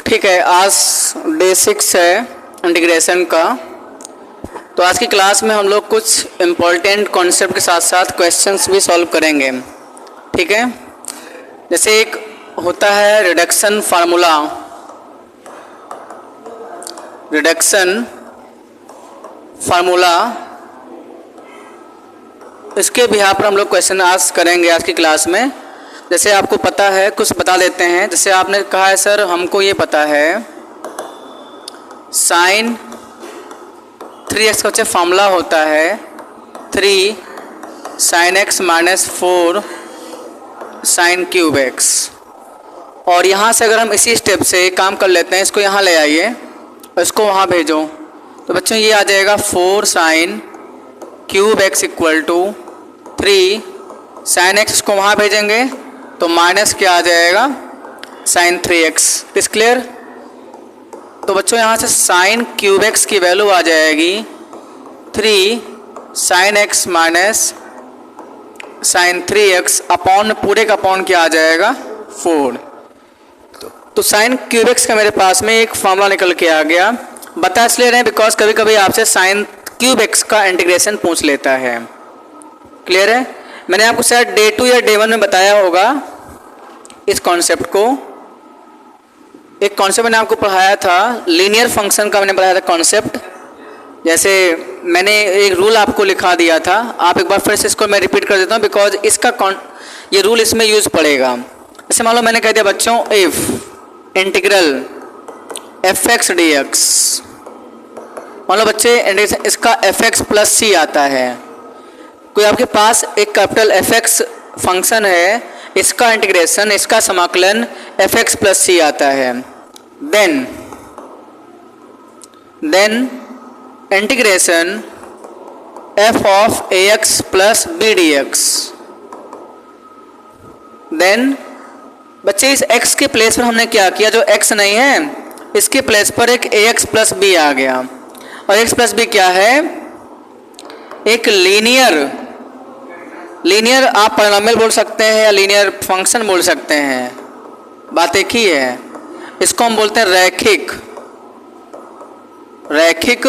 ठीक है, आज डे 6 है इंटीग्रेशन का। तो आज की क्लास में हम लोग कुछ इम्पोर्टेंट कॉन्सेप्ट के साथ साथ क्वेश्चंस भी सॉल्व करेंगे। ठीक है, जैसे एक होता है रिडक्शन फार्मूला, इसके बिहार पर हम लोग क्वेश्चन आज करेंगे आज की क्लास में। जैसे आपको पता है, कुछ बता देते हैं। जैसे आपने कहा है सर हमको ये पता है साइन 3x का बच्चे फार्मूला होता है 3 sin x minus 4 sin cube x। और यहाँ से अगर हम इसी स्टेप से काम कर लेते हैं, इसको यहाँ ले आइए और इसको वहाँ भेजो, तो बच्चों ये आ जाएगा 4 sin cube x equal to 3 sin x। इसको वहाँ भेजेंगे तो माइनस क्या आ जाएगा sin 3x। इस क्लियर? तो बच्चों यहाँ से sin क्यूब x की वैल्यू आ जाएगी 3 sin x minus sin 3x upon पूरे का अपॉन क्या आ जाएगा 4। तो sin क्यूब x का मेरे पास में एक फॉर्मूला निकल के आ गया। बता इसलिए रहे हैं बिकॉज कभी कभी आपसे sin क्यूब x का इंटीग्रेशन पूछ लेता है। क्लियर है? मैंने आपको शायद डे 2 या डे 1 में बताया होगा इस कॉन्सेप्ट को। एक कॉन्सेप्ट मैंने आपको पढ़ाया था, लीनियर फंक्शन का मैंने बताया था कॉन्सेप्ट। जैसे मैंने एक रूल आपको लिखा दिया था, आप एक बार फिर से इसको मैं रिपीट कर देता हूँ बिकॉज इसका ये रूल इसमें यूज़ पड़ेगा। जैसे मान लो मैंने कह दिया बच्चों इफ इंटीग्रल fx dx, मान लो बच्चे इसका fx प्लस सी आता है। कोई आपके पास एक कैपिटल fx फंक्शन है, इसका इंटीग्रेशन, इसका समाकलन fx प्लस सी आता है। Then integration f of ax plus b dx। Then बच्चे इस x के प्लेस पर हमने क्या किया, जो x नहीं है इसके प्लेस पर एक ax प्लस b आ गया। और x प्लस b क्या है, एक लीनियर आप पॉलिनोमियल बोल सकते हैं या लीनियर फंक्शन बोल सकते हैं, बात एक ही है। इसको हम बोलते हैं रैखिक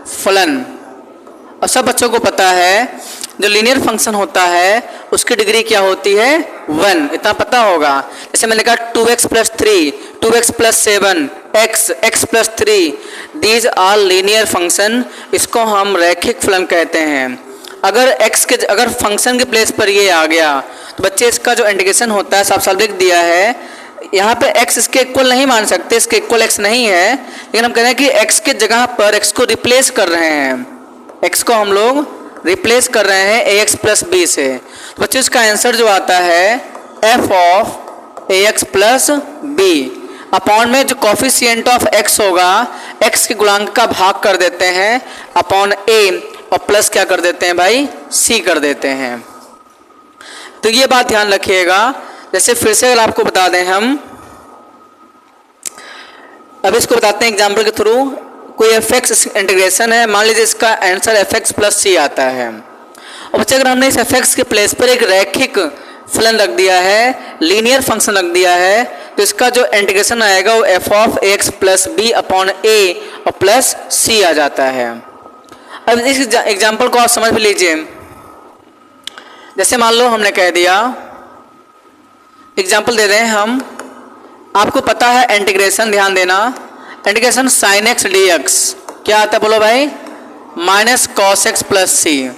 फलन। और सब बच्चों को पता है जो लीनियर फंक्शन होता है उसकी डिग्री क्या होती है 1, इतना पता होगा। जैसे मैंने कहा 2x plus 3, 2x plus 7, x plus 3, these are linear function. इसको हम रैखिक फलन कहते हैं। अगर फंक्शन के प्लेस पर ये आ गया तो बच्चे इसका जो इंटीग्रेशन होता है साफ लिख दिया है। यहाँ पे x इसके इक्वल नहीं मान सकते, इसके इक्वल x नहीं है, लेकिन हम कह रहे हैं कि x के जगह पर x को रिप्लेस कर रहे हैं, x को हम लोग रिप्लेस कर रहे हैं ax प्लस b से। तो बच्चे इसका आंसर जो आता है f of ax plus b upon में जो कॉफिशिएंट ऑफ x होगा x के गुणांक का भाग कर देते हैं अपॉन a और प्लस क्या कर देते हैं भाई c कर देते हैं। तो ये बात ध्यान रखिएगा। जैसे फिर से अगर आपको बता दें, हम अब इसको बताते हैं एग्जाम्पल के थ्रू। कोई fx इंटीग्रेशन है, मान लीजिए इसका आंसर fx प्लस सी आता है। और बच्चे अगर हमने इस fx के प्लेस पर एक रैखिक फलन रख दिया है, लीनियर फंक्शन रख दिया है, तो इसका जो इंटीग्रेशन आएगा वो f of ax plus b upon a और प्लस c आ जाता है। अब इस एग्जाम्पल को आप समझ भी लीजिए। जैसे मान लो हमने कह दिया, एग्जाम्पल दे दें हम, आपको पता है इंटीग्रेशन, ध्यान देना, इंटीग्रेशन sin x dx क्या आता है बोलो भाई, माइनस cos x प्लस सी।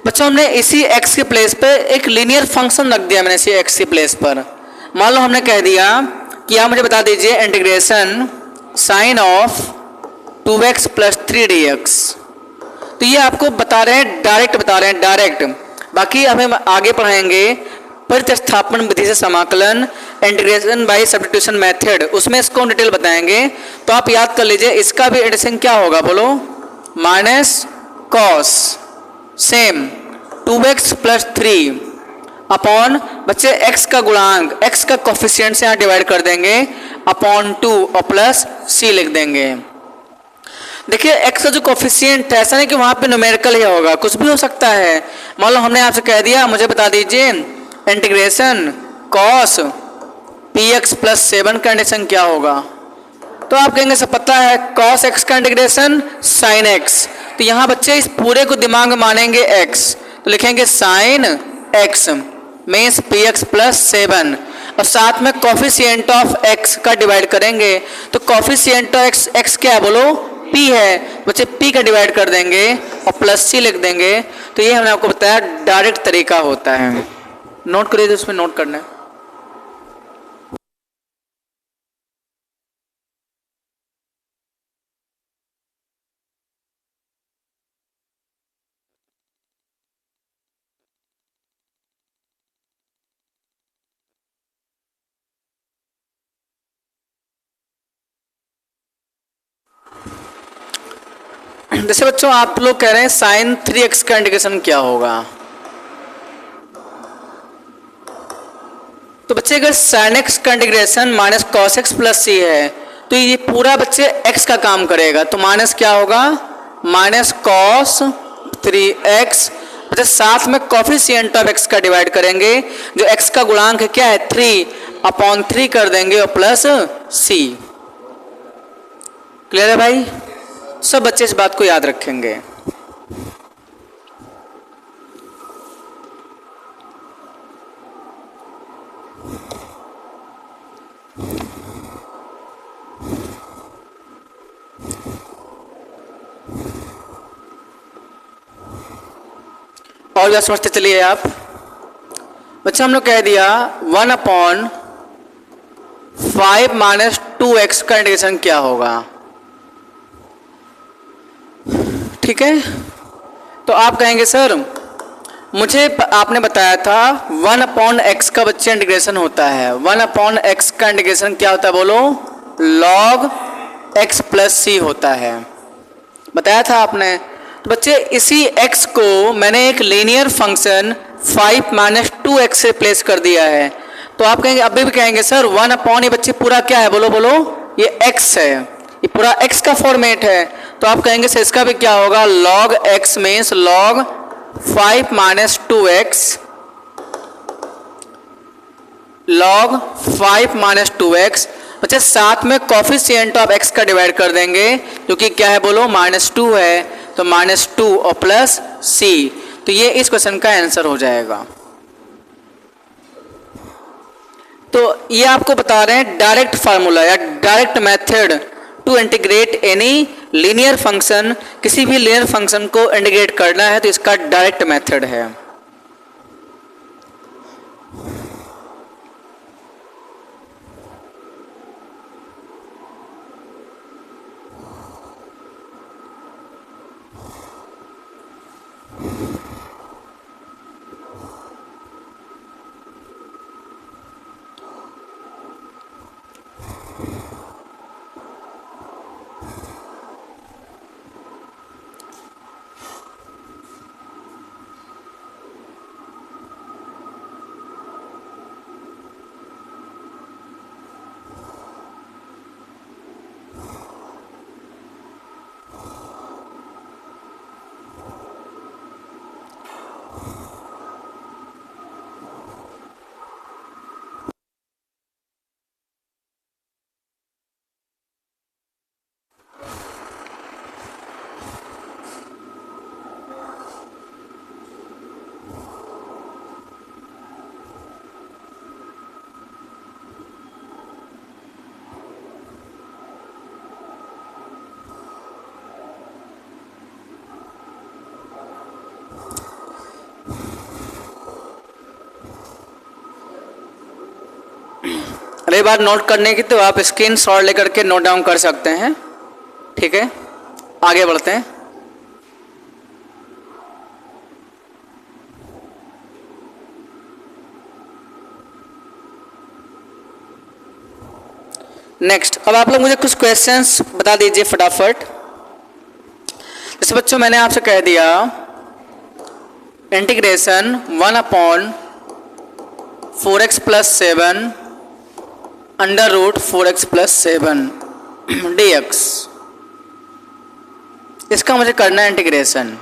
बच्चों हमने इसी x के प्लेस पे एक लीनियर फंक्शन रख दिया, मैंने इसी x के प्लेस पर। मान लो हमने कह दिया कि आप मुझे बता दीजिए integration sine of 2x plus 3 dx। तो ये आपको बता रहे हैं, डायरेक्ट। बाकी हमें आगे पढ़ाएंगे प्रतिस्थापन विधि से समाकलन, इंटीग्रेशन बाय सब्स्टिट्यूशन मेथड, उसमें इसको डिटेल बताएंगे। तो आप याद कर लीजिए, इसका भी इंटीग्रेशन क्या होगा बोलो, minus cos same 2x plus 3 upon बच्चे x का गुणांक, x का कोफिशिएंट से यहाँ डिवाइड कर देंगे अपॉन 2 और प्लस c लिख देंगे। देखिए x का जो कोफिशिएंट है, ऐसा नहीं कि वहाँ पे न्यूमेरिकल ही होगा, कुछ भी हो सकता है। मान लो हमने आपसे कह दिया मुझे बता दीजिए integration cos P x plus 7 का इंटीग्रेशन क्या होगा? तो आप कहेंगे सब पता है, cos x का इंटीग्रेशन sin x। तो यहाँ बच्चे इस पूरे को दिमाग में मानेंगे x, तो लिखेंगे sin x means P x plus 7 और साथ में कॉफिशिएंट ऑफ x का डिवाइड करेंगे। तो कॉफिशिएंट ऑफ x क्या है बोलो? p है, बच्चे p का डिवाइड कर देंगे और प्लस c लिख देंगे। तो ये हमने आपको बताया डायरेक्ट तरीका होता है। नोट करिए, उसमें नोट करना है। जैसे बच्चों आप लोग कह रहे हैं साइन 3x का इंटीग्रेशन क्या होगा? तो बच्चे अगर साइन x का integration minus cos x plus c है तो ये पूरा बच्चे x का काम करेगा। तो माइनस क्या होगा? माइनस कॉस 3x, बच्चे साथ में कॉफिशिएंट ऑफ x का डिवाइड करेंगे। जो x का गुणांक है क्या है? 3/3 कर देंगे और प्लस c। क्लियर है भाई? सब बच्चे इस बात को याद रखेंगे। और क्या समझते चलिए आप बच्चे। हम लोग कह दिया 1/5 माइनस 2x का इंटीग्रेशन क्या होगा? ठीक है, तो आप कहेंगे सर मुझे आपने बताया था 1/x का बच्चे इंटीग्रेशन होता है। 1/x का इंटीग्रेशन क्या होता है बोलो? log x प्लस c होता है, बताया था आपने। तो बच्चे इसी x को मैंने एक लीनियर फंक्शन 5 माइनस 2x से रिप्लेस कर दिया है। तो आप कहेंगे, अभी भी कहेंगे सर 1/, ये बच्चे पूरा क्या है बोलो? बोलो ये x है, ये पूरा x का फॉर्मेट है। तो आप कहेंगे सर इसका भी क्या होगा? log x means log 5 minus 2x, log 5 minus 2x। बच्चे साथ में कॉफिशिएंट ऑफ x का डिवाइड कर देंगे जो कि क्या है बोलो? -2 है, तो -2 और प्लस c। तो ये इस क्वेश्चन का आंसर हो जाएगा। तो ये आपको बता रहे हैं डायरेक्ट फार्मूला या direct method to integrate any linear function. किसी भी लीनियर फंक्शन को इंटीग्रेट करना है तो इसका डायरेक्ट मेथड है। रही बात नोट करने की, तो आप स्क्रीन शॉट लेकर के नोट डाउन कर सकते हैं। ठीक है, आगे बढ़ते हैं। नेक्स्ट, अब आप लोग मुझे कुछ क्वेश्चंस बता दीजिए फटाफट। जैसे बच्चों मैंने आपसे कह दिया इंटीग्रेशन 1/4x + 7 √4x + 7 dx, इसका मुझे करना है इंटीग्रेशन।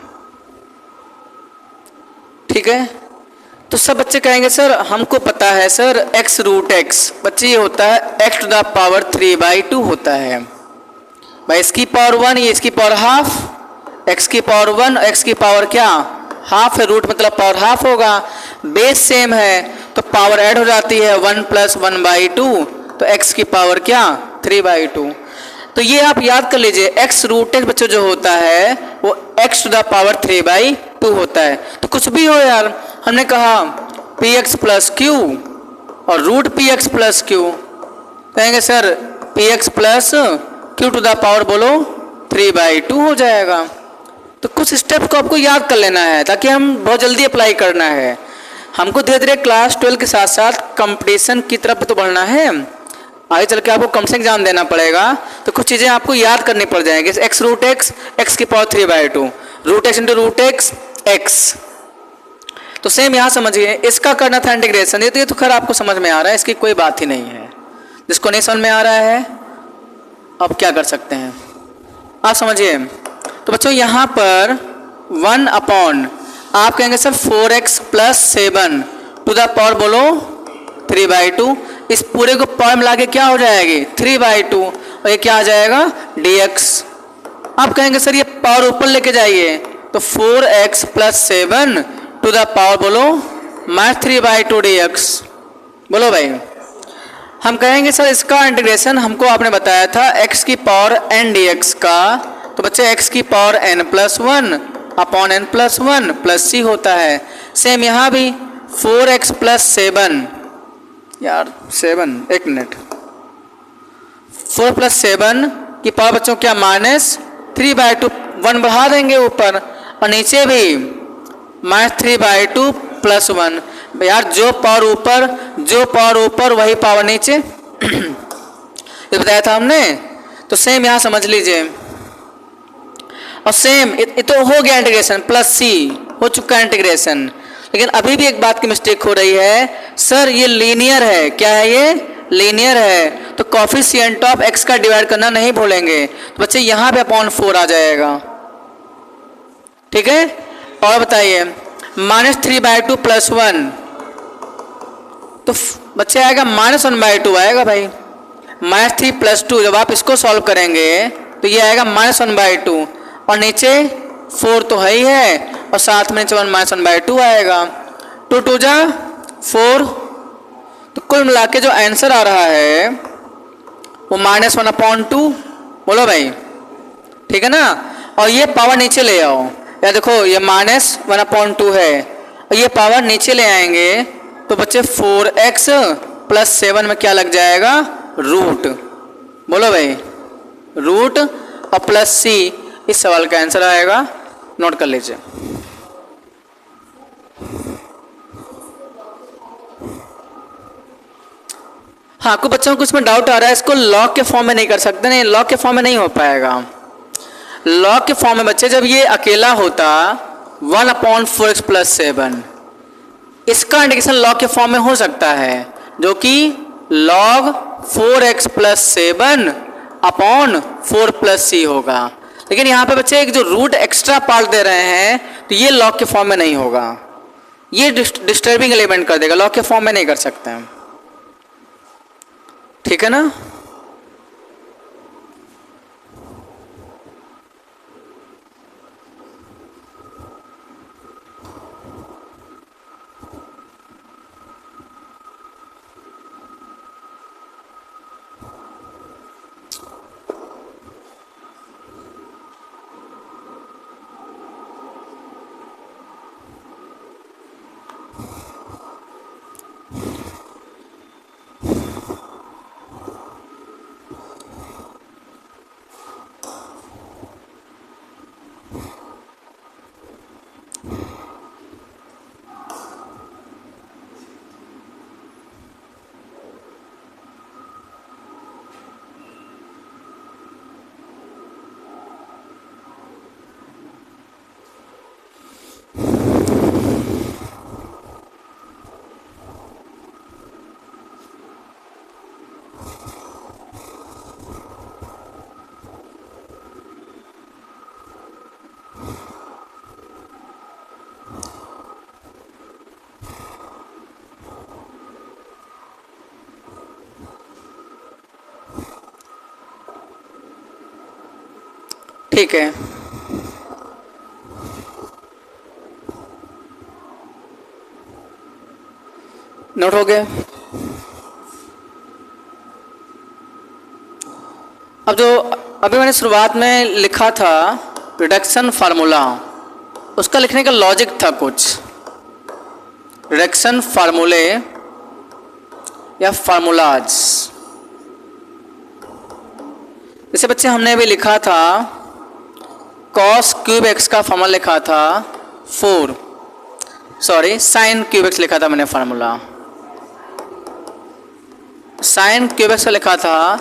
ठीक है, तो सब बच्चे कहेंगे सर हमको पता है सर x रूट एक्स, बच्चे ये होता है x टू द पावर 3/2 होता है भाई, इसकी पावर 1 ये इसकी पावर हाफ, x की पावर 1 x की पावर क्या हाफ है, रूट मतलब पावर हाफ होगा, बेस सेम है तो पावर ऐड हो जाती है 1 + 1/2, तो x की पावर क्या 3/2। तो ये आप याद कर लीजिए x रूट एक्स बच्चों जो होता है वो x टू द पावर 3/2 होता है। तो कुछ भी हो यार, हमने कहा px + q और रूट px + q, कहेंगे sir px + q to the power बोलो 3/2 हो जाएगा। तो कुछ स्टेप को आपको याद कर लेना है ताकि हम बहुत जल्दी अप्लाई करना है। हमको धीरे धीरे क्लास 12 के साथ साथ कंपटीशन की तरफ तो बढ़ना है, आगे चल के आपको कॉम्पिटिशन एग्जाम देना पड़ेगा, तो कुछ चीज़ें आपको याद करनी पड़ जाएंगी। x रूट एक्स एक्स की power 3/2, root X into root X X. तो सेम यहाँ समझिए, इसका करना था इंटीग्रेशन, ये तो खैर आपको समझ में आ रहा है, इसकी कोई बात ही नहीं है। जिसको नहीं समझ में आ रहा है अब क्या कर सकते हैं आप समझिए। तो बच्चों यहाँ पर 1 आप कहेंगे sir 4x + 7 to the power बोलो 3/2, इस पूरे को पावर मिला के क्या हो जाएगी 3/2, और ये क्या आ जाएगा dx। आप कहेंगे सर ये पावर ऊपर लेके जाइए, तो 4x + 7 टू द पावर बोलो -3/2 dx। बोलो भाई, हम कहेंगे सर इसका इंटीग्रेशन हमको आपने बताया था x की पावर n dx का, तो बच्चे x की power n + 1 upon n + 1 + c होता है। सेम यहाँ भी 4x + 7 यार 7 एक मिनट, 4 + 7 की पावर बच्चों क्या -3/2, 1 बढ़ा देंगे ऊपर, और नीचे भी -3/2 + 1। यार जो पावर ऊपर वही पावर नीचे ये बताया था हमने। तो सेम यहाँ समझ लीजिए, और सेम ये तो हो गया इंटीग्रेशन, +c हो चुका है इंटीग्रेशन। लेकिन अभी भी एक बात की मिस्टेक हो रही है, सर ये लीनियर है, क्या है ये लीनियर है, तो कोफिशिएंट ऑफ x का डिवाइड करना नहीं भूलेंगे, तो बच्चे यहाँ पे अपॉन 4 आ जाएगा, ठीक है। और बताइए -3/2 + 1, तो बच्चे आएगा -1/2 आएगा भाई, -3 + 2, जब आप इसको सॉल्व करेंगे तो ये आएगा -1/2, और नीचे 4 तो है ही है, और साथ में नीचे -1/2 आएगा, 2 × 2 = 4। तो कुल मिला के जो आंसर आ रहा है वो -1/2, बोलो भाई, ठीक है ना। और ये पावर नीचे ले आओ, या देखो ये -1/2 है, और ये पावर नीचे ले आएंगे तो बच्चे 4x + 7 में क्या लग जाएगा रूट, बोलो भाई रूट, और +c इस सवाल का आंसर आएगा, नोट कर लीजिए। हाँ, कुछ बच्चों को इसमें डाउट आ रहा है, इसको लॉग के फॉर्म में नहीं कर सकते, नहीं लॉग के फॉर्म में नहीं हो पाएगा। लॉग के फॉर्म में बच्चे जब ये अकेला होता 1/4x + 7, इसका इंटीग्रेशन लॉग के फॉर्म में हो सकता है, जो कि log 4x + 7 अपॉन 4 + c होगा। लेकिन यहाँ पे बच्चे एक जो रूट एक्स्ट्रा पार्ट दे रहे हैं, तो ये लॉग के फॉर्म में नहीं होगा, ये डिस्टर्बिंग एलिमेंट कर देगा, लॉग के फॉर्म में नहीं कर सकते हैं, ठीक है ना। ठीक है, नोट हो गया। अब जो अभी मैंने शुरुआत में लिखा था रिडक्शन फार्मूला, उसका लिखने का लॉजिक था कुछ, रिडक्शन फार्मूले या फार्मूलाज। जैसे बच्चे हमने अभी लिखा था कॉस क्यूब एक्स का फार्मूला लिखा था साइन क्यूब एक्स लिखा था मैंने फार्मूला, साइन क्यूब एक्स का लिखा था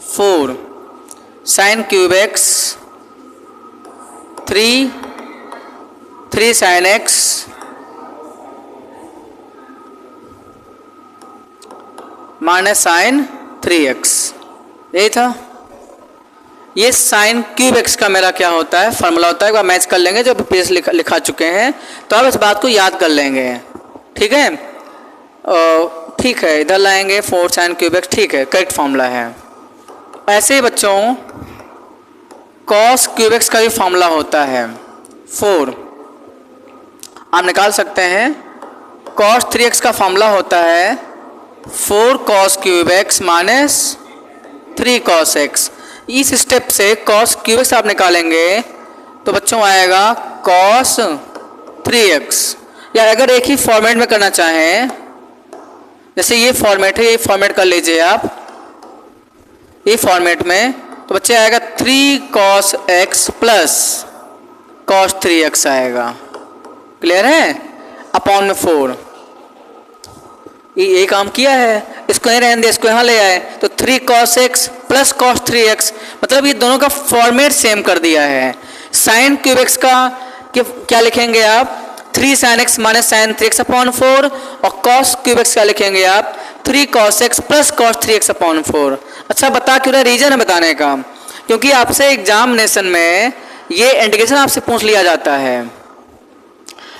4 sine cube X 3 sine X minus sine 3x, यही था। ये साइन क्यूब एक्स का मेरा क्या होता है फार्मूला होता है, एक बार मैच कर लेंगे जो पेज लिखा चुके हैं, तो आप इस बात को याद कर लेंगे। ठीक है, ठीक है, इधर लाएंगे 4 साइन क्यूब एक्स, ठीक है, करेक्ट फार्मूला है। ऐसे ही बच्चों कॉस क्यूब एक्स का भी फार्मूला होता है 4, आप निकाल सकते हैं। कॉस 3x का फार्मूला होता है 4 cos cube x minus 3 cos x. इस स्टेप से कॉस क्यूब एक्स आप निकालेंगे तो बच्चों आएगा कॉस 3x, या अगर एक ही फॉर्मेट में करना चाहें, जैसे ये फॉर्मेट है, ये फॉर्मेट कर लीजिए आप, ये फॉर्मेट में, तो बच्चे आएगा 3 cos x plus cos 3x आएगा। क्लियर है, अपॉन में 4, ये काम किया है, इसको नहीं रहने दिया, इसको यहाँ ले आए, तो 3 cos x plus cos 3x, मतलब ये दोनों का फॉर्मेट सेम कर दिया है। साइन क्यूब एक्स का क्या लिखेंगे आप 3 sine X minus sine 3x upon 4, और कॉस क्यूब एक्स का लिखेंगे आप 3 cos x plus cos 3x upon 4। अच्छा बता क्यों रहा, रीजन है बताने का, क्योंकि आपसे एग्जामिनेशन में ये इंटीग्रेशन आपसे पूछ लिया जाता है,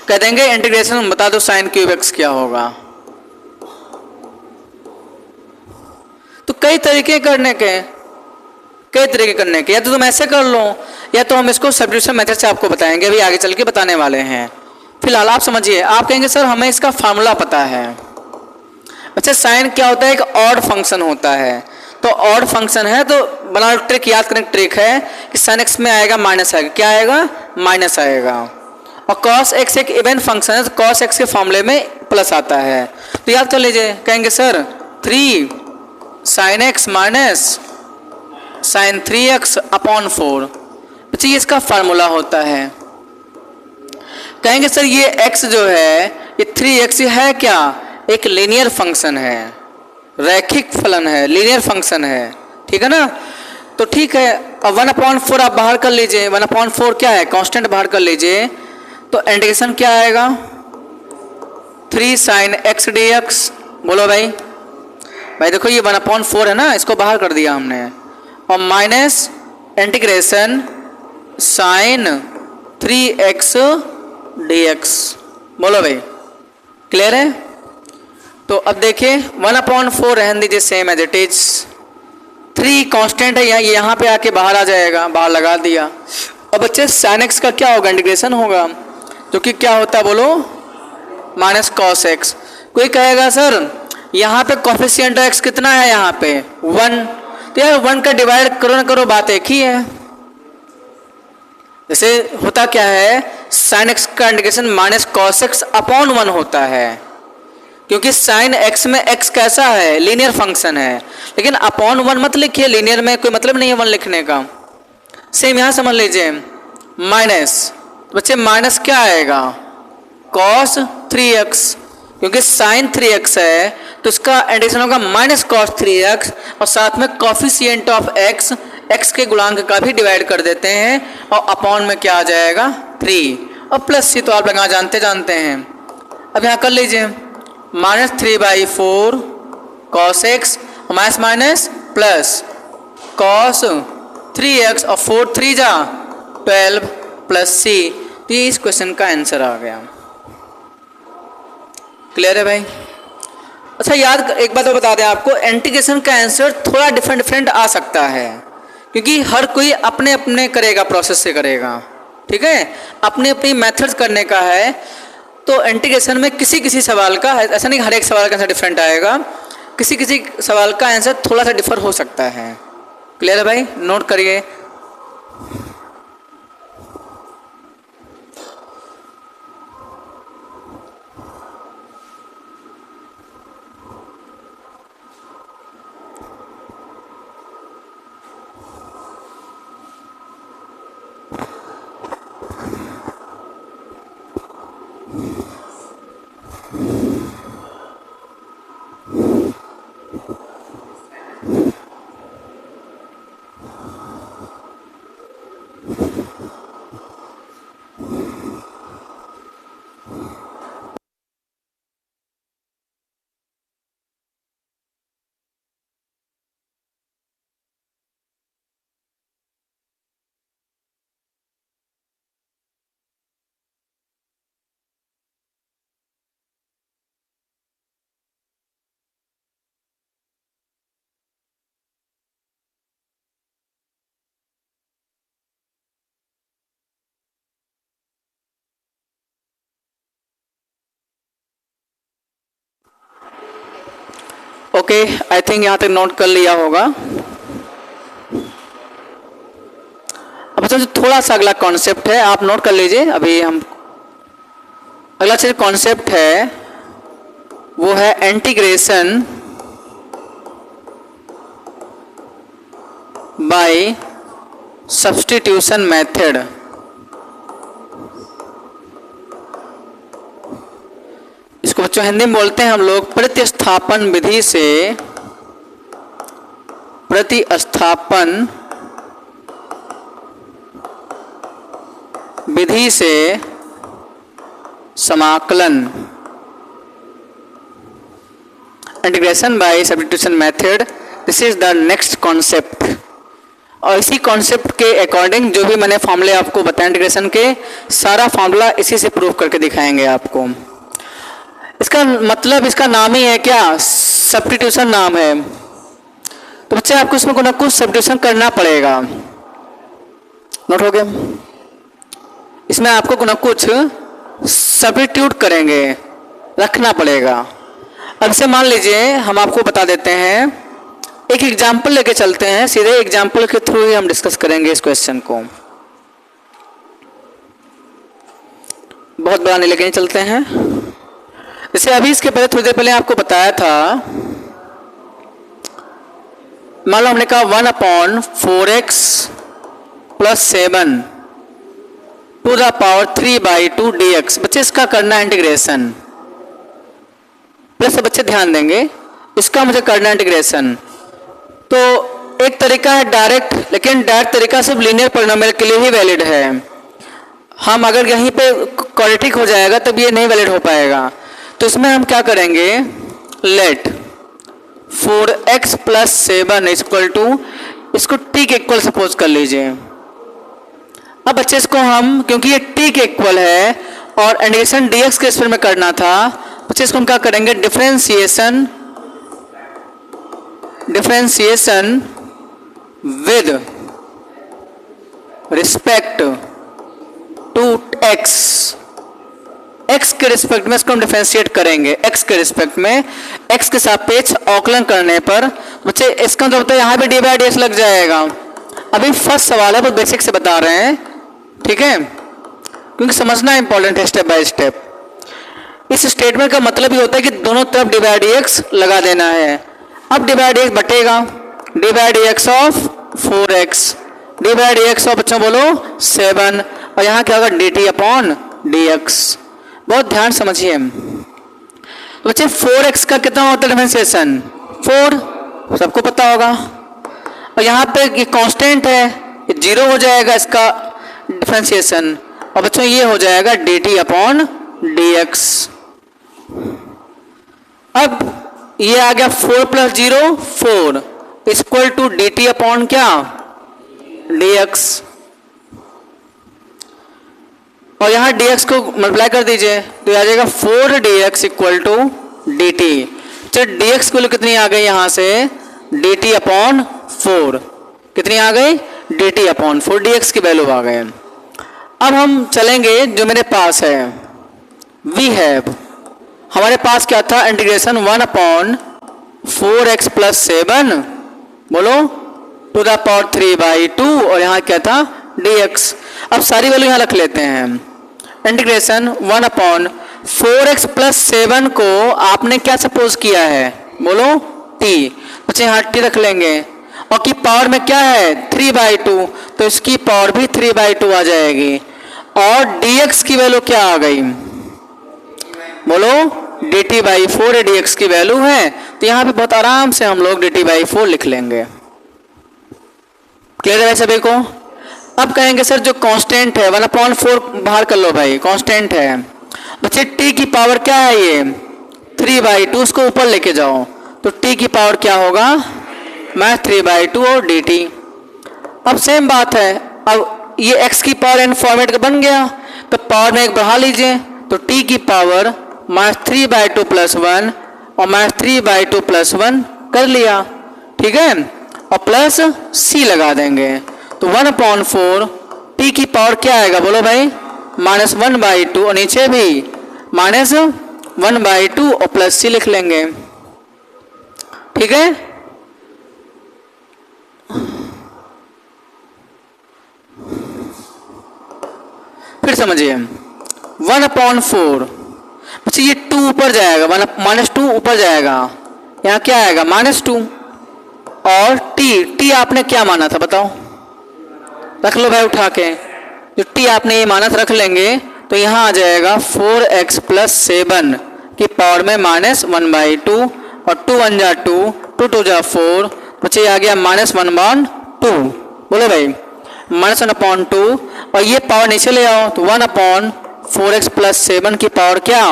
कह देंगे इंटीग्रेशन बता दो साइन क्यूब एक्स क्या होगा। तो कई तरीके करने के, या तो तुम ऐसे कर लो, या तो हम इसको सब्स्टिट्यूशन मेथड से आपको बताएंगे, अभी आगे चल के बताने वाले हैं। फिलहाल आप समझिए, आप कहेंगे सर हमें इसका फार्मूला पता है। अच्छा साइन क्या होता है, एक ऑड फंक्शन होता है, तो ऑड फंक्शन है तो बना ट्रिक याद करने की ट्रिक है कि साइन एक्स में आएगा माइनस आएगा, क्या आएगा माइनस आएगा, और कॉस एक्स एक इवन फंक्शन है तो कॉस एक्स के फॉर्मूले में प्लस आता है। तो याद कर लीजिए, कहेंगे sir 3 sine X minus sine 3x upon 4, बच्चे ये इसका फार्मूला होता है। कहेंगे सर ये x जो है ये 3x है क्या, एक लीनियर फंक्शन है, रैखिक फलन है, लीनियर फंक्शन है, ठीक है ना। तो ठीक है, अब 1/4 आप बाहर कर लीजिए, 1/4 क्या है कांस्टेंट, बाहर कर लीजिए, तो इंटीग्रेशन क्या आएगा 3 साइन x dx। बोलो भाई देखो ये 1/4 है ना, इसको बाहर कर दिया हमने, और minus integration sign 3x dx। बोलो भाई क्लियर है। तो अब देखिए 1/4 रहने दीजिए same as it is, 3 constant है, यहाँ पे आके बाहर आ जाएगा, बाहर लगा दिया। अब बच्चे साइन एक्स का क्या होगा, इंटीग्रेशन होगा, जो कि क्या होता है बोलो माइनस कॉस एक्स। कोई कहेगा सर यहाँ पे कोफिशिएंट एक्स कितना है, यहाँ पे 1, तो यार 1 का डिवाइड करो ना करो, बात एक ही है। जैसे होता क्या है, साइन एक्स का integration minus cos x upon 1 होता है, क्योंकि साइन एक्स में एक्स कैसा है लीनियर फंक्शन है, लेकिन अपॉन 1 मत लिखिए, लीनियर में कोई मतलब नहीं है 1 लिखने का। सेम यहाँ समझ लीजिए माइनस, बच्चे माइनस क्या आएगा कॉस 3x, क्योंकि साइन 3x है तो इसका एडिशन होगा माइनस कॉस 3x, और साथ में कोफिशिएंट ऑफ x के गुणांक का भी डिवाइड कर देते हैं, और अपॉन में क्या आ जाएगा 3, और प्लस सी तो आप लगा जानते हैं। अब यहाँ कर लीजिए -3/4 cos x minus minus plus cos 3x, और 4 3 जा 12 प्लस सी, तो ये इस क्वेश्चन का आंसर आ गया। क्लियर है भाई। अच्छा याद एक बात और बता दें आपको, इंटीग्रेशन का आंसर थोड़ा डिफरेंट आ सकता है, क्योंकि हर कोई अपने अपने करेगा, प्रोसेस से करेगा, ठीक है, अपने अपनी मेथड्स करने का है। तो इंटीग्रेशन में किसी किसी सवाल का, ऐसा नहीं हर एक सवाल का आंसर डिफरेंट आएगा, किसी किसी सवाल का आंसर थोड़ा सा डिफर हो सकता है। क्लियर है भाई, नोट करिए। ओके, आई थिंक यहाँ तक नोट कर लिया होगा। अब बच्चों थोड़ा सा अगला कॉन्सेप्ट है, आप नोट कर लीजिए। अभी हम अगला चीज कॉन्सेप्ट है वो है इंटीग्रेशन बाय सब्स्टिट्यूशन मेथड। इसको बच्चों हिंदी में बोलते हैं हम लोग प्रतिस्थापन विधि से, प्रतिस्थापन विधि से समाकलन, integration by substitution method. This is the next concept. और इसी कॉन्सेप्ट के अकॉर्डिंग जो भी मैंने फॉर्मूले आपको बताया इंटीग्रेशन के, सारा फॉर्मूला इसी से प्रूव करके दिखाएंगे आपको। इसका मतलब, इसका नाम ही है क्या, सब्स्टिट्यूशन नाम है। तो बच्चे आपको इसमें कुछ ना कुछ सब्स्टिट्यूशन करना पड़ेगा। नोट हो गया, इसमें आपको कुछ ना कुछ सब्स्टिट्यूट करेंगे, रखना पड़ेगा। अब से मान लीजिए हम आपको बता देते हैं, एक एग्जाम्पल लेके चलते हैं, सीधे एग्जाम्पल के थ्रू ही हम डिस्कस करेंगे इस क्वेश्चन को। बहुत बड़ा नहीं लेके चलते हैं। जैसे अभी इसके पहले थोड़ी देर पहले आपको बताया था, मान लो हमने कहा 1/4x + 7 to the power 3/2 dx। बच्चे इसका करना है इंटीग्रेशन। प्लस बच्चे ध्यान देंगे, इसका मुझे करना है इंटीग्रेशन। तो एक तरीका है डायरेक्ट, लेकिन डायरेक्ट तरीका सिर्फ लीनियर पॉलिनोमियल के लिए ही वैलिड है। हम अगर यहीं पे क्वाड्रेटिक हो जाएगा तब ये नहीं वैलिड हो पाएगा। तो इसमें हम क्या करेंगे, लेट 4x + 7 = इसको t के इक्वल सपोज कर लीजिए। अब बच्चे इसको हम, क्योंकि ये t के इक्वल है और इंटीग्रेशन dx के स्पेयर में करना था, बच्चे इसको हम क्या करेंगे, differentiation with respect to x के रिस्पेक्ट में इसको हम डिफरेंशिएट करेंगे। x के रिस्पेक्ट में, x के सापेक्ष अवकलन करने पर बच्चे इसका मतलब होता है यहाँ पे d/dx लग जाएगा। अभी फर्स्ट सवाल है, वो बेसिक से बता रहे हैं, ठीक है, क्योंकि समझना इंपॉर्टेंट है स्टेप बाय स्टेप। इस स्टेटमेंट का मतलब ये होता है कि दोनों तरफ d/dx लगा देना है। अब d/dx बटेगा d/dx of 4x, d/dx of बच्चों बोलो 7, और यहाँ क्या होगा dt/dx। बहुत ध्यान समझिए। तो बच्चे 4x का कितना होता है डिफरेंशिएशन, 4, सबको पता होगा। और यहाँ पे ये कांस्टेंट है, ये 0 हो जाएगा इसका डिफरेंशिएशन, और बच्चों ये हो जाएगा dt/dx। अब ये आ गया 4 + 0 4 = dt/ क्या, dx। और यहाँ dx को मल्टीप्लाई कर दीजिए तो ये आ जाएगा 4dx = dt। चलो dx की वैल्यू कितनी आ गई यहाँ से, dt/4। कितनी आ गई, dt अपॉन 4 dx की वैल्यू आ गए। अब हम चलेंगे जो मेरे पास है, वी हैव, हमारे पास क्या था, इंटीग्रेशन 1 अपॉन 4x प्लस 7 बोलो टू द पावर 3/2 और यहाँ क्या था dx। अब सारी वैल्यू यहाँ रख लेते हैं। इंटीग्रेशन 1 अपॉन 4x प्लस 7 को आपने क्या सपोज किया है, बोलो t, बच्चे यहाँ t रख लेंगे और की पावर में क्या है 3/2, तो इसकी पावर भी 3/2 आ जाएगी और dx की वैल्यू क्या आ गई, बोलो dt/4 dx की वैल्यू है। तो यहाँ पे बहुत आराम से हम लोग dt/4 लिख लेंगे। क्लियर है सभी को। अब कहेंगे सर जो कांस्टेंट है 1/4 बाहर कर लो भाई, कांस्टेंट है बच्चे, t की पावर क्या है ये 3/2, उसको ऊपर लेके जाओ तो t की पावर क्या होगा मैं 3/2 और dt। अब सेम बात है, अब ये x की पावर n फॉर्मेट का बन गया तो पावर में एक बढ़ा लीजिए तो t की पावर -3/2 + 1 और -3/2 + 1 कर लिया, ठीक है, और प्लस c लगा देंगे तो 1/4 t की पावर क्या आएगा बोलो भाई -1/2 और नीचे भी -1/2 और प्लस c लिख लेंगे, ठीक है। फिर समझिए 1/4 अच्छा ये 2 ऊपर जाएगा, -2 ऊपर जाएगा, यहाँ क्या आएगा -2 और t आपने क्या माना था बताओ, रख लो भाई उठा के, जो t आपने ये माना था रख लेंगे तो यहाँ आ जाएगा 4x + 7 की पावर में -1/2 और 2 1 जा 2 2 2 जा 4 बच्चे आ गया -1/2, बोलो भाई -1/2 और ये पावर नीचे ले आओ तो 1/4x + 7 की पावर क्या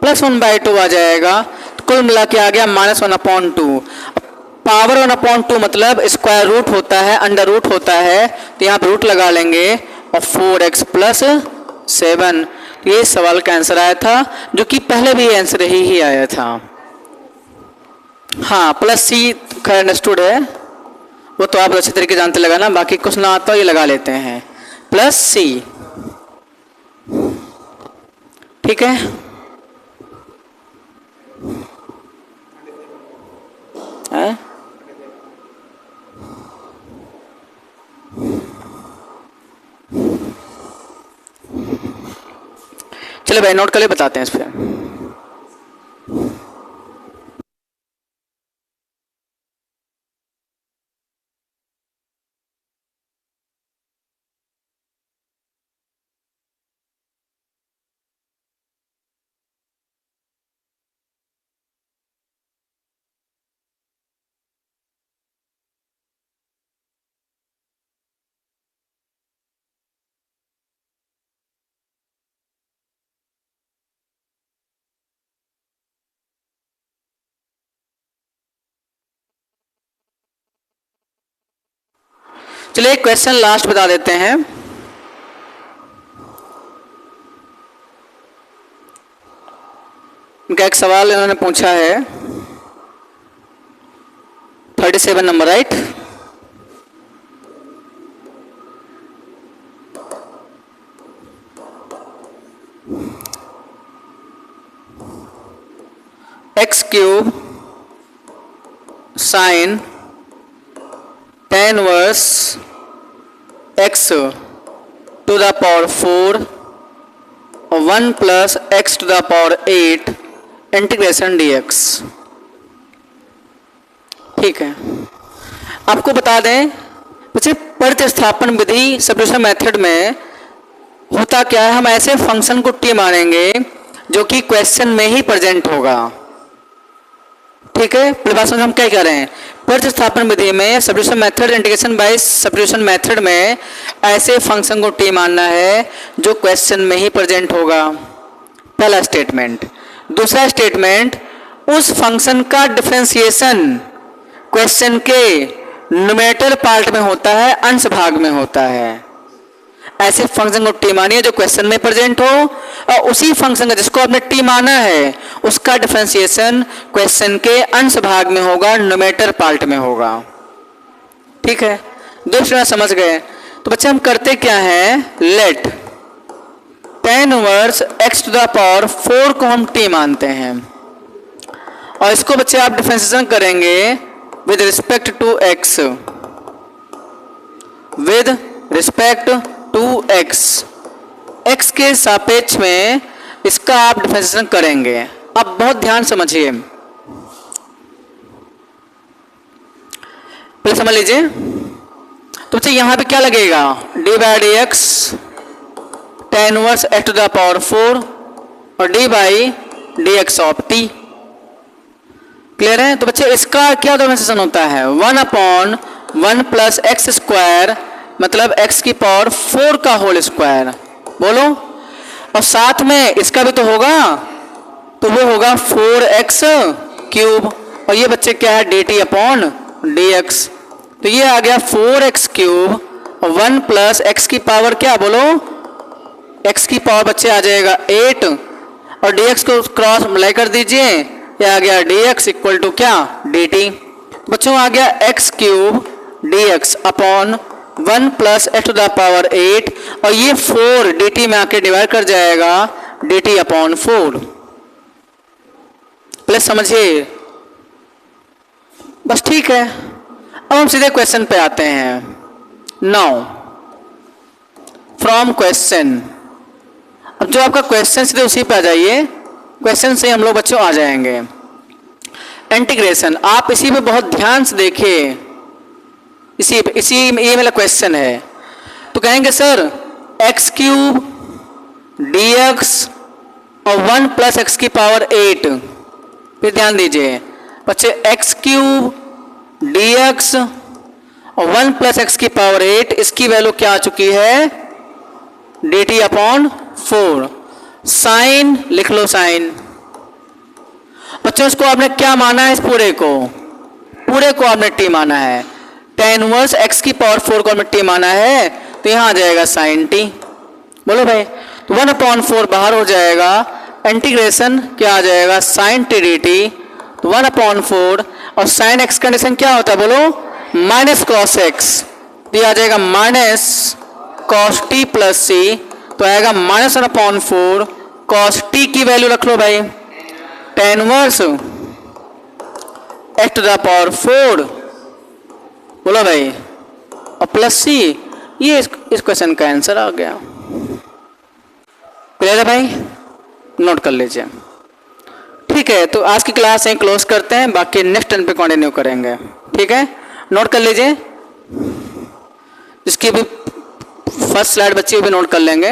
+1/2 आ जाएगा, तो कुल मिला के आ गया -1/2। पावर 1/2 मतलब स्क्वायर रूट होता है, अंडर रूट होता है, तो यहाँ पर रूट लगा लेंगे और 4x + 7, ये सवाल का आंसर आया था जो कि पहले भी आंसर ही आया था। हाँ प्लस c खैर अंडरस्टूड है, वो तो आप अच्छे तरीके जानते लगाना, बाकी कुछ ना आता ये लगा लेते हैं +c, ठीक है। चलो भाई नोट कर ले, बताते हैं इस पर। चलिए एक क्वेश्चन लास्ट बता देते हैं। इनका एक सवाल इन्होंने पूछा है 37 number, right. x³ sin tan inverse x to the power 4 और 1 + x to the power 8 integration dx, ठीक है। आपको बता दें बच्चे प्रतिस्थापन विधि सब्स्टिट्यूशन मेथड में होता क्या है, हम ऐसे फंक्शन को t मानेंगे जो कि क्वेश्चन में ही प्रेजेंट होगा, ठीक है। पहले बात समझ हम क्या कह रहे हैं, प्रतिस्थापन विधि में substitution method, integration by substitution method में ऐसे फंक्शन को t मानना है जो क्वेश्चन में ही प्रेजेंट होगा, पहला स्टेटमेंट। दूसरा स्टेटमेंट, उस फंक्शन का डिफरेंशिएशन क्वेश्चन के न्यूमरेटर पार्ट में होता है, अंश भाग में होता है। ऐसे फंक्शन को t मानिए जो क्वेश्चन में प्रेजेंट हो और उसी फंक्शन का जिसको आपने t माना है उसका डिफरेंशिएशन क्वेश्चन के अंश भाग में होगा, न्यूमरेटर पार्ट में होगा, ठीक है। दो स्टूडेंट समझ गए। तो बच्चे हम करते क्या है, let tan inverse x to the power 4 को हम t मानते हैं और इसको बच्चे आप डिफरेंशिएशन करेंगे with respect to x, with respect to x के सापेक्ष में इसका आप डिफरेंशिएशन करेंगे। अब बहुत ध्यान समझिए, पहले समझ लीजिए। तो बच्चे यहां पे क्या लगेगा, D by D X tan inverse x to the power 4 और d by D X of t। Clear है। तो बच्चे इसका क्या डिफरेंशिएशन होता है, 1/1 प्लस एक्स स्क्वायर मतलब x की पावर 4 का होल स्क्वायर, बोलो। और साथ में इसका भी तो होगा, तो वो होगा 4x क्यूब और ये बच्चे क्या है dt अपॉन dx। तो ये आ गया 4x क्यूब और 1 प्लस एक्स की पावर क्या, बोलो, x की पावर बच्चे आ जाएगा 8 और dx को क्रॉस मल्टीप्लाई कर दीजिए, ये आ गया dx इक्वल टू क्या, dt। बच्चों आ गया x cube dx upon 1 plus X to the power 8 और ये 4 dt में आके डिवाइड कर जाएगा dt अपॉन 4। प्लस समझिए, बस ठीक है। अब हम सीधे क्वेश्चन पे आते हैं। नाउ फ्रॉम क्वेश्चन, अब जो आपका क्वेश्चन सीधे उसी पे आ जाइए, क्वेश्चन से हम लोग बच्चों आ जाएंगे। इंटीग्रेशन आप इसी पे बहुत ध्यान से देखिए, इसी ये मेरा क्वेश्चन है। तो कहेंगे sir x cube D x और 1 प्लस एक्स की पावर 8, फिर ध्यान दीजिए बच्चे एक्स क्यूब डी एक्स और 1 प्लस एक्स की पावर 8, इसकी वैल्यू क्या आ चुकी है, डी टी अपॉन 4। साइन लिख लो, साइन। बच्चों इसको आपने क्या माना है, इस पूरे को आपने टी माना है। tan इनवर्स x की पावर 4 को हमने t माना है, तो यहाँ आ जाएगा sin t, बोलो भाई। तो 1/4 बाहर हो जाएगा, इंटीग्रेशन क्या आ जाएगा sin t dt, तो 1/4 और sin x कंडीशन क्या होता है, बोलो, माइनस cos x, तो ये आ जाएगा minus cos t plus c, तो आएगा -1/4 cos t की वैल्यू रख लो भाई, tan inverse x to the power 4, बोलो भाई, और प्लस सी, ये इस क्वेश्चन का आंसर आ गया। क्लियर है भाई, नोट कर लीजिए। ठीक है, तो आज की क्लास यहीं क्लोज करते हैं, बाकी नेक्स्ट टर्न पे कंटिन्यू करेंगे। ठीक है, नोट कर लीजिए, इसकी भी फर्स्ट स्लाइड बच्चे भी नोट कर लेंगे।